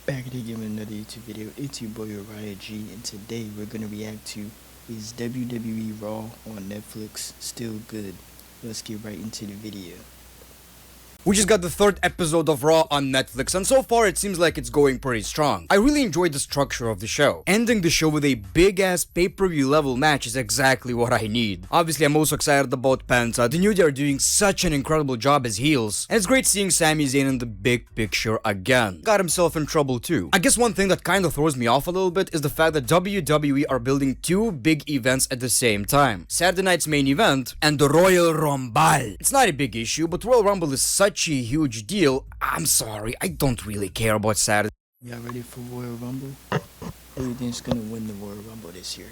Back again with another YouTube video. It's your boy Uriah G, and today we're gonna react to is WWE Raw on Netflix still good? Let's get right into the video. We just got the third episode of Raw on Netflix, and so far it seems like it's going pretty strong. I really enjoyed the structure of the show. Ending the show with a big-ass pay-per-view level match is exactly what I need. Obviously, I'm also excited about Penta. The New Day are doing such an incredible job as heels, and it's great seeing Sami Zayn in the big picture again. Got himself in trouble too. I guess one thing that kind of throws me off a little bit is the fact that WWE are building two big events at the same time. Saturday night's main event and the Royal Rumble. It's not a big issue, but Royal Rumble is such a huge deal. I'm sorry, I don't really care about Saturday. Y'all ready for Royal Rumble? Who do you think's gonna win the Royal Rumble this year?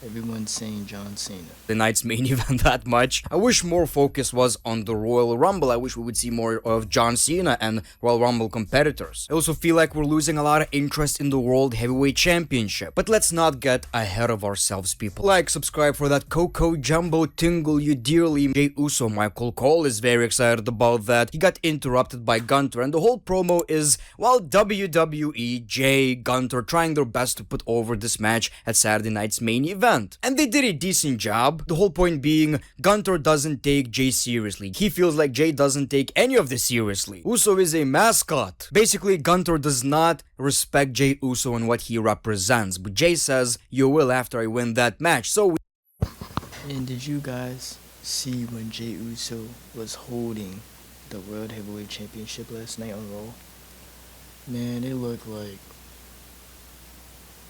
Everyone's saying John Cena. The night's main event that much. I wish more focus was on the Royal Rumble. I wish we would see more of John Cena and Royal Rumble competitors. I also feel like we're losing a lot of interest in the World Heavyweight Championship. But let's not get ahead of ourselves, people. Like, subscribe for that Coco Jumbo Tingle you dearly. Jey Uso, Michael Cole is very excited about that. He got interrupted by Gunter, and the whole promo is, well, WWE, Jey, Gunter trying their best to put over this match at Saturday night's main event. And they did a decent job. The whole point being, Gunter doesn't take Jey seriously. He feels like Jey doesn't take any of this seriously. Uso is a mascot. Basically, Gunter does not respect Jey Uso and what he represents. But Jey says, you will after I win that match. So And did you guys see when Jey Uso was holding the World Heavyweight Championship last night on Raw? Man, it looked like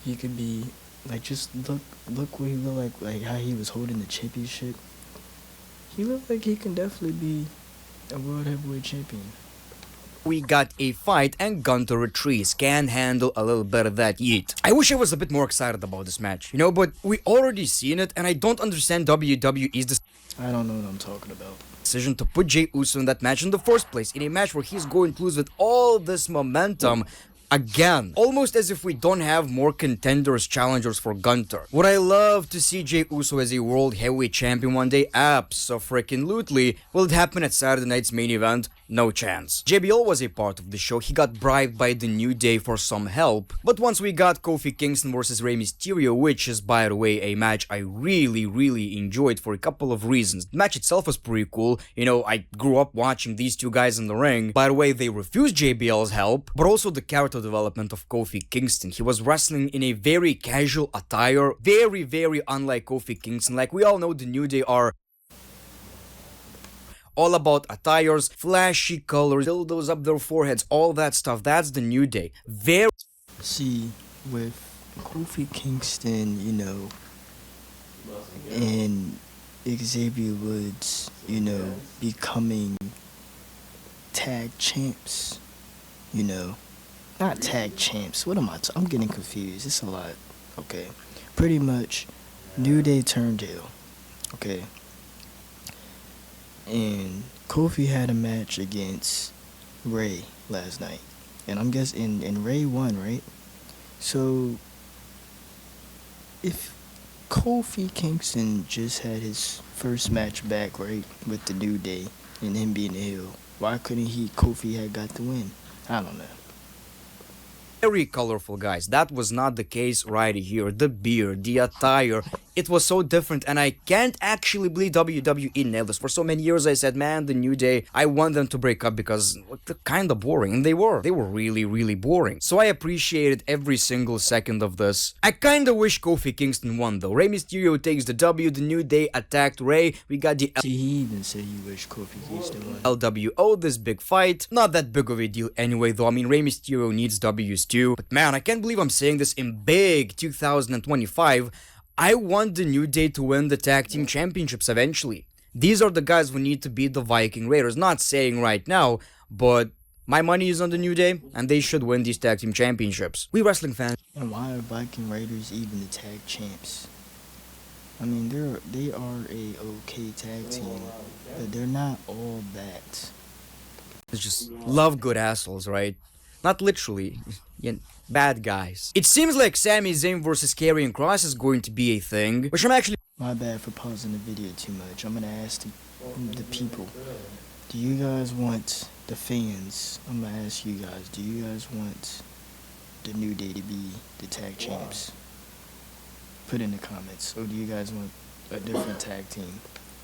he could be, like, just look what he looked like how he was holding the championship. He looked like he can definitely be a World Heavyweight Champion. we got a fight and Gunter retreats. Can handle a little bit of that yeet. I wish I was a bit more excited about this match, you know, but we already seen it and I don't understand WWE's I don't know what I'm talking about. decision to put Jey Uso in that match in the first place, in a match where he's going to lose with all this momentum. Again, almost as if we don't have more contenders, challengers for Gunter. Would I love to see Jey Uso as a World Heavyweight Champion one day? Abso-freaking-lutely. Will it happen at Saturday night's main event? No chance. JBL was a part of the show. He got bribed by the New Day for some help. But once we got Kofi Kingston versus Rey Mysterio, which is, by the way, a match I really enjoyed for a couple of reasons. The match itself was pretty cool. You know, I grew up watching these two guys in the ring. By the way, they refused JBL's help, but also the character development of Kofi Kingston. He was wrestling in a very casual attire, very unlike Kofi Kingston. Like, we all know the New Day are all about attires, flashy colors, dildos up their foreheads, all that stuff. That's the New Day. Very. See, with Kofi Kingston, you know, and Xavier Woods, you know, becoming tag champs, you know, not tag champs. What am I? I'm getting confused. It's a lot. Okay, pretty much, New Day turned heel. Okay. And Kofi had a match against Ray last night. And I'm guessing, and Ray won, right? So, if Kofi Kingston just had his first match back, right, with the New Day, and him being a heel, why couldn't Kofi had got the win? I don't know. Very colorful, guys. That was not the case right here. The beard, the attire, it was so different, and I can't actually believe WWE nailed this. For so many years I said, man, the New Day, I want them to break up because they're kind of boring, and they were really boring. So I appreciated every single second of this. I kind of wish Kofi Kingston won though. Rey Mysterio takes the W, the New Day attacked Ray, we got the See, he even said he wished Kofi Kingston won. LWO, this big fight. Not that big of a deal anyway though. I mean, Rey Mysterio needs W's too. But man, I can't believe I'm saying this in big 2025. I want the New Day to win the tag team championships eventually. These are the guys who need to beat the Viking Raiders. Not saying right now, but my money is on the New Day, and they should win these tag team championships. We wrestling fans. And why are Viking Raiders even the tag champs? I mean, they are a okay tag team, but they're not all that. It's just love good assholes, right? Not literally. Yeah, bad guys. It seems like Sami Zayn versus Karrion Kross is going to be a thing, which I'm actually. My bad for pausing the video too much. I'm gonna ask the people, do you guys want, the fans, I'm gonna ask you guys, do you guys want the New Day to be the tag champs? Put in the comments. Or do you guys want a different tag team?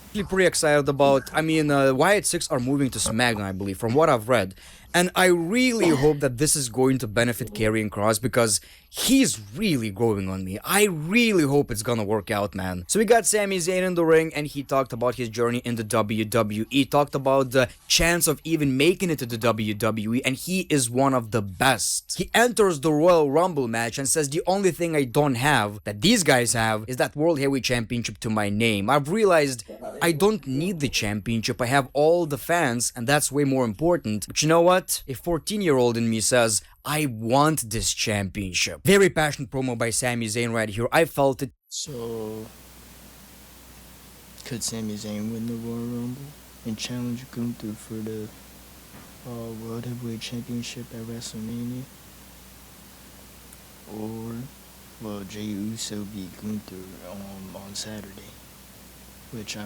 Actually pretty excited about. Wyatt Six are moving to SmackDown, I believe, from what I've read, and I really hope that this is going to benefit Karrion Kross because he's really growing on me. I really hope it's gonna work out, man. So we got Sami Zayn in the ring, and he talked about his journey in the WWE, talked about the chance of even making it to the WWE, and he is one of the best. He enters the Royal Rumble match and says the only thing I don't have that these guys have is that World Heavyweight Championship to my name. I've realized I don't need the championship. I have all the fans, and that's way more important. But you know what? A 14-year-old in me says, I want this championship. Very passionate promo by Sami Zayn right here. I felt it. So, could Sami Zayn win the Royal Rumble and challenge Gunther for the World Heavyweight Championship at WrestleMania? Or will Jey Uso beat Gunther on Saturday? Which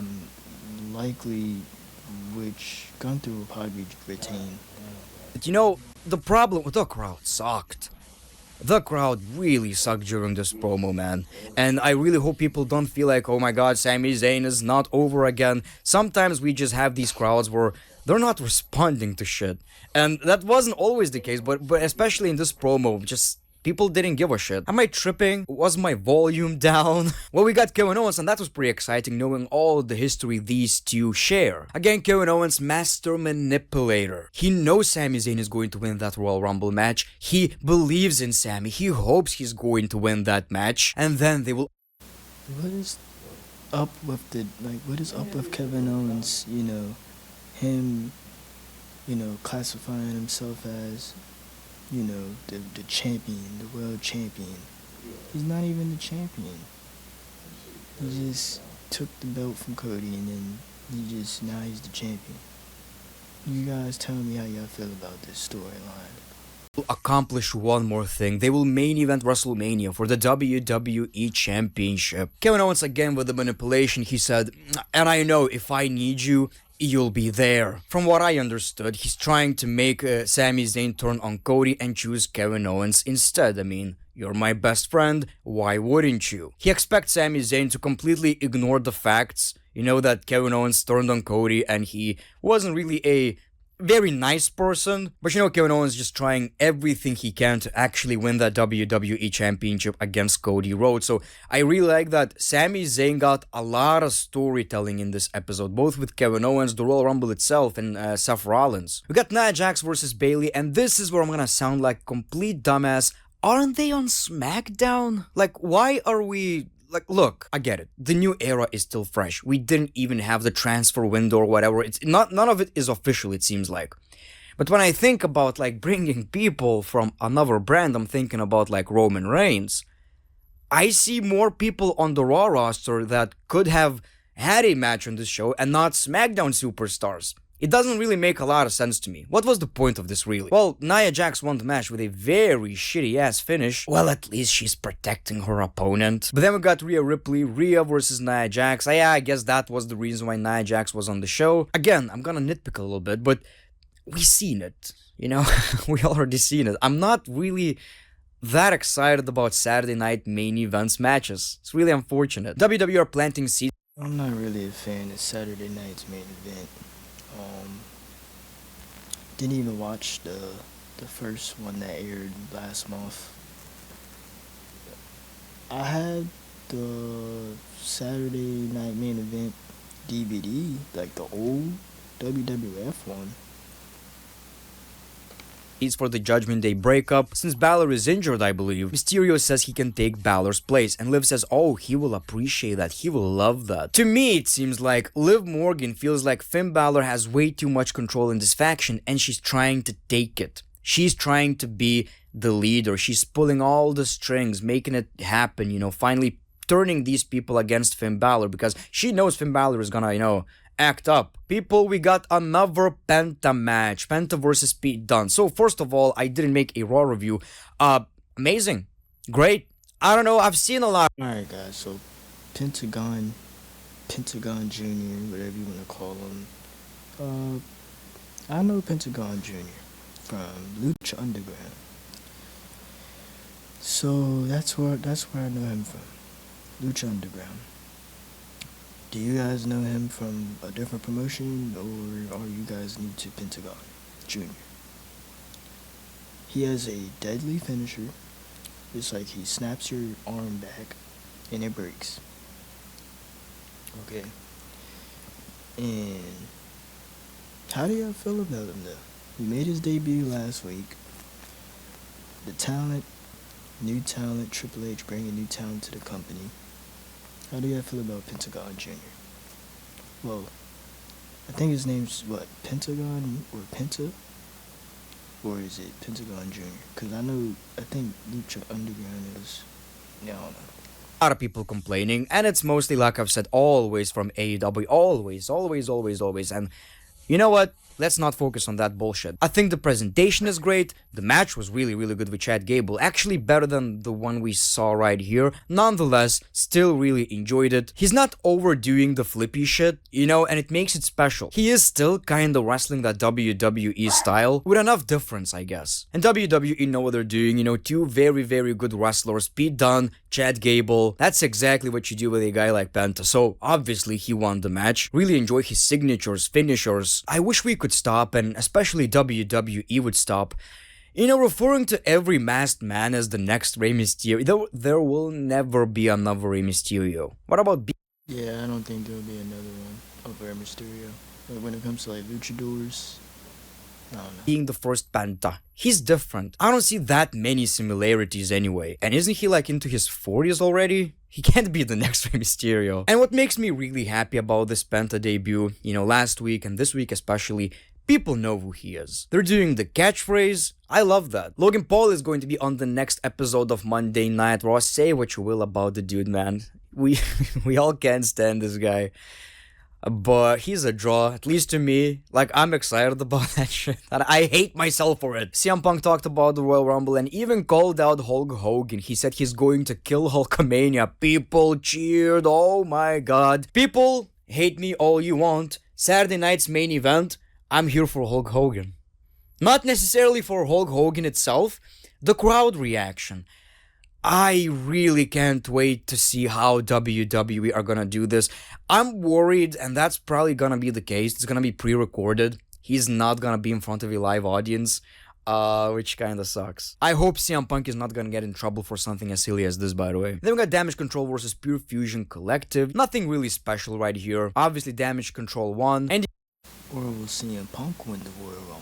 Gunther will probably retain. You know, the problem with the crowd sucked. The crowd really sucked during this promo, man. And I really hope people don't feel like, oh my god, Sami Zayn is not over again. Sometimes we just have these crowds where they're not responding to shit. And that wasn't always the case, but especially in this promo, just people didn't give a shit. Am I tripping? Was my volume down? Well, we got Kevin Owens, and that was pretty exciting knowing all the history these two share. Again, Kevin Owens, master manipulator. He knows Sami Zayn is going to win that Royal Rumble match. He believes in Sami. He hopes he's going to win that match. And then they will... What is up with Kevin Owens, him, classifying himself as, the champion, the world champion. He's not even the champion. He just took the belt from Cody and then now he's the champion. You guys tell me how y'all feel about this storyline. Accomplish one more thing. They will main event WrestleMania for the WWE Championship. Kevin Owens again with the manipulation. He said, and I know if I need you, you'll be there. From what I understood, he's trying to make Sami Zayn turn on Cody and choose Kevin Owens instead. I mean, you're my best friend, why wouldn't you? He expects Sami Zayn to completely ignore the facts, that Kevin Owens turned on Cody and he wasn't really a very nice person, but Kevin Owens is just trying everything he can to actually win that WWE Championship against Cody Rhodes. So I really like that Sami Zayn got a lot of storytelling in this episode, both with Kevin Owens, the Royal Rumble itself, and Seth Rollins. We got Nia Jax versus Bayley, and this is where I'm gonna sound like complete dumbass. Aren't they on SmackDown? Like, why are we... Like, look, I get it. The new era is still fresh. We didn't even have the transfer window or whatever. It's not, none of it is official, it seems like. But when I think about, like, bringing people from another brand, I'm thinking about, like, Roman Reigns. I see more people on the Raw roster that could have had a match on this show and not SmackDown superstars. It doesn't really make a lot of sense to me. What was the point of this really? Well, Nia Jax won the match with a very shitty ass finish. Well, at least she's protecting her opponent. But then we got Rhea Ripley, Rhea versus Nia Jax. Yeah, I guess that was the reason why Nia Jax was on the show. Again, I'm gonna nitpick a little bit, but we seen it. We already seen it. I'm not really that excited about Saturday night main events matches. It's really unfortunate. WWE are planting seeds. I'm not really a fan of Saturday night's main event. Didn't even watch the first one that aired last month. I had the Saturday night main event DVD, like the old WWF one. For the Judgment Day breakup. Since Balor is injured, I believe, Mysterio says he can take Balor's place, and Liv says, oh, he will appreciate that, he will love that. To me, it seems like Liv Morgan feels like Finn Balor has way too much control in this faction, and she's trying to take it. She's trying to be the leader, she's pulling all the strings, making it happen, finally turning these people against Finn Balor, because she knows Finn Balor is gonna, act up. People, we got another Penta match. Penta versus Pete Dunne. So first of all, I didn't make a Raw review. Amazing. Great. I don't know, I've seen a lot. Alright guys, so Pentagon Jr., whatever you want to call him. I know Pentagon Jr. from Lucha Underground. So that's where I know him from. Lucha Underground. Do you guys know him from a different promotion, or are you guys new to Pentagon Junior? He has a deadly finisher. It's like he snaps your arm back and it breaks. Okay. And how do y'all feel about him though? He made his debut last week. The talent, new talent, Triple H bringing new talent to the company. How do y'all feel about Pentagon Jr.? Well, I think his name's what, Pentagon or Penta? Or is it Pentagon Jr.? Because I think Lucha Underground is, I don't know. A lot of people complaining, and it's mostly, like I've said, always from AEW. Always, always, always, always. And you know what? Let's not focus on that bullshit. I think the presentation is great. The match was really, really good with Chad Gable. Actually better than the one we saw right here. Nonetheless, still really enjoyed it. He's not overdoing the flippy shit, and it makes it special. He is still kinda wrestling that WWE style, with enough difference, I guess. And WWE know what they're doing, two very, very good wrestlers, Pete Dunne, Chad Gable. That's exactly what you do with a guy like Penta. So, obviously, he won the match. Really enjoy his signatures, finishers. I wish we could stop, and especially WWE would stop, referring to every masked man as the next Rey Mysterio. There will never be another Rey Mysterio. What about Yeah, I don't think there'll be another one of Rey Mysterio. But when it comes to like luchadors, I don't know. being the first Penta? He's different. I don't see that many similarities anyway. And isn't he like into his 40s already? He can't be the next Rey Mysterio. And what makes me really happy about this Penta debut, last week and this week especially, people know who he is. They're doing the catchphrase. I love that. Logan Paul is going to be on the next episode of Monday Night Raw. Say what you will about the dude, man. We all can't stand this guy. But he's a draw, at least to me. Like, I'm excited about that shit. And I hate myself for it. CM Punk talked about the Royal Rumble and even called out Hulk Hogan. He said he's going to kill Hulkamania. People cheered. Oh my god. People, hate me all you want. Saturday night's main event, I'm here for Hulk Hogan. Not necessarily for Hulk Hogan itself, the crowd reaction. I really can't wait to see how WWE are gonna do this. I'm worried, and that's probably gonna be the case. It's gonna be pre-recorded. He's not gonna be in front of a live audience, which kinda sucks. I hope CM Punk is not gonna get in trouble for something as silly as this, by the way. Then we got Damage Control versus Pure Fusion Collective. Nothing really special right here. Obviously, Damage Control won, and Or will CM Punk win the Royal Rumble?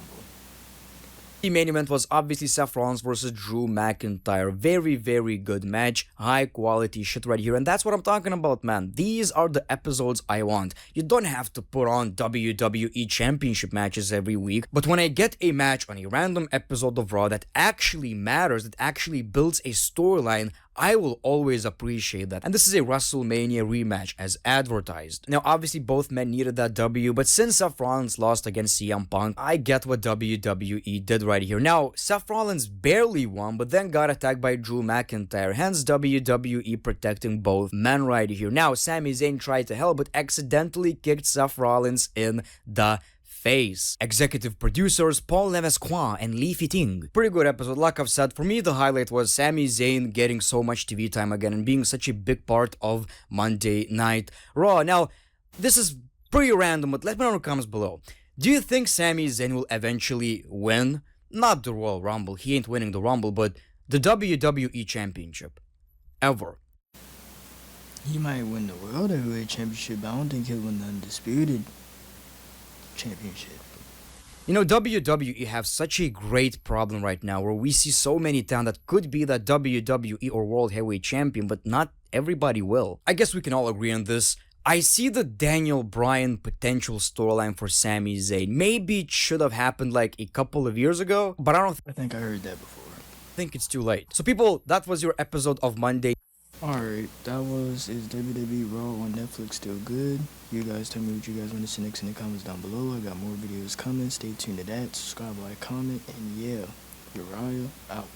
the main event was obviously Seth Rollins versus Drew McIntyre. Very, very good match. High quality shit right here. And that's what I'm talking about, man. These are the episodes I want. You don't have to put on WWE Championship matches every week. But when I get a match on a random episode of Raw that actually matters, that actually builds a storyline, I will always appreciate that. And this is a WrestleMania rematch as advertised. Now, obviously, both men needed that W, but since Seth Rollins lost against CM Punk, I get what WWE did right here. Now, Seth Rollins barely won, but then got attacked by Drew McIntyre, hence WWE protecting both men right here. Now, Sami Zayn tried to help, but accidentally kicked Seth Rollins in the face. Executive producers Paul Levesque and Leafy Ting. Pretty good episode, like I've said. For me, the highlight was Sami Zayn getting so much TV time again and being such a big part of Monday Night Raw. Now, this is pretty random, but let me know in the comments below. Do you think Sami Zayn will eventually win? Not the Royal Rumble, he ain't winning the Rumble, but the WWE Championship. Ever. He might win the World Heavyweight Championship, but I don't think he'll win the Undisputed Championship. WWE have such a great problem right now where we see so many talent that could be the WWE or World Heavyweight Champion, but not everybody will. I guess we can all agree on this. I see the Daniel Bryan potential storyline for Sami Zayn. Maybe it should have happened like a couple of years ago, but I think I heard that before. think it's too late. So people, that was your episode of Monday. Alright, is WWE Raw on Netflix still good? You guys tell me what you guys want to see next in the comments down below. I got more videos coming. Stay tuned to that. Subscribe, like, comment, and yeah, Uriah out.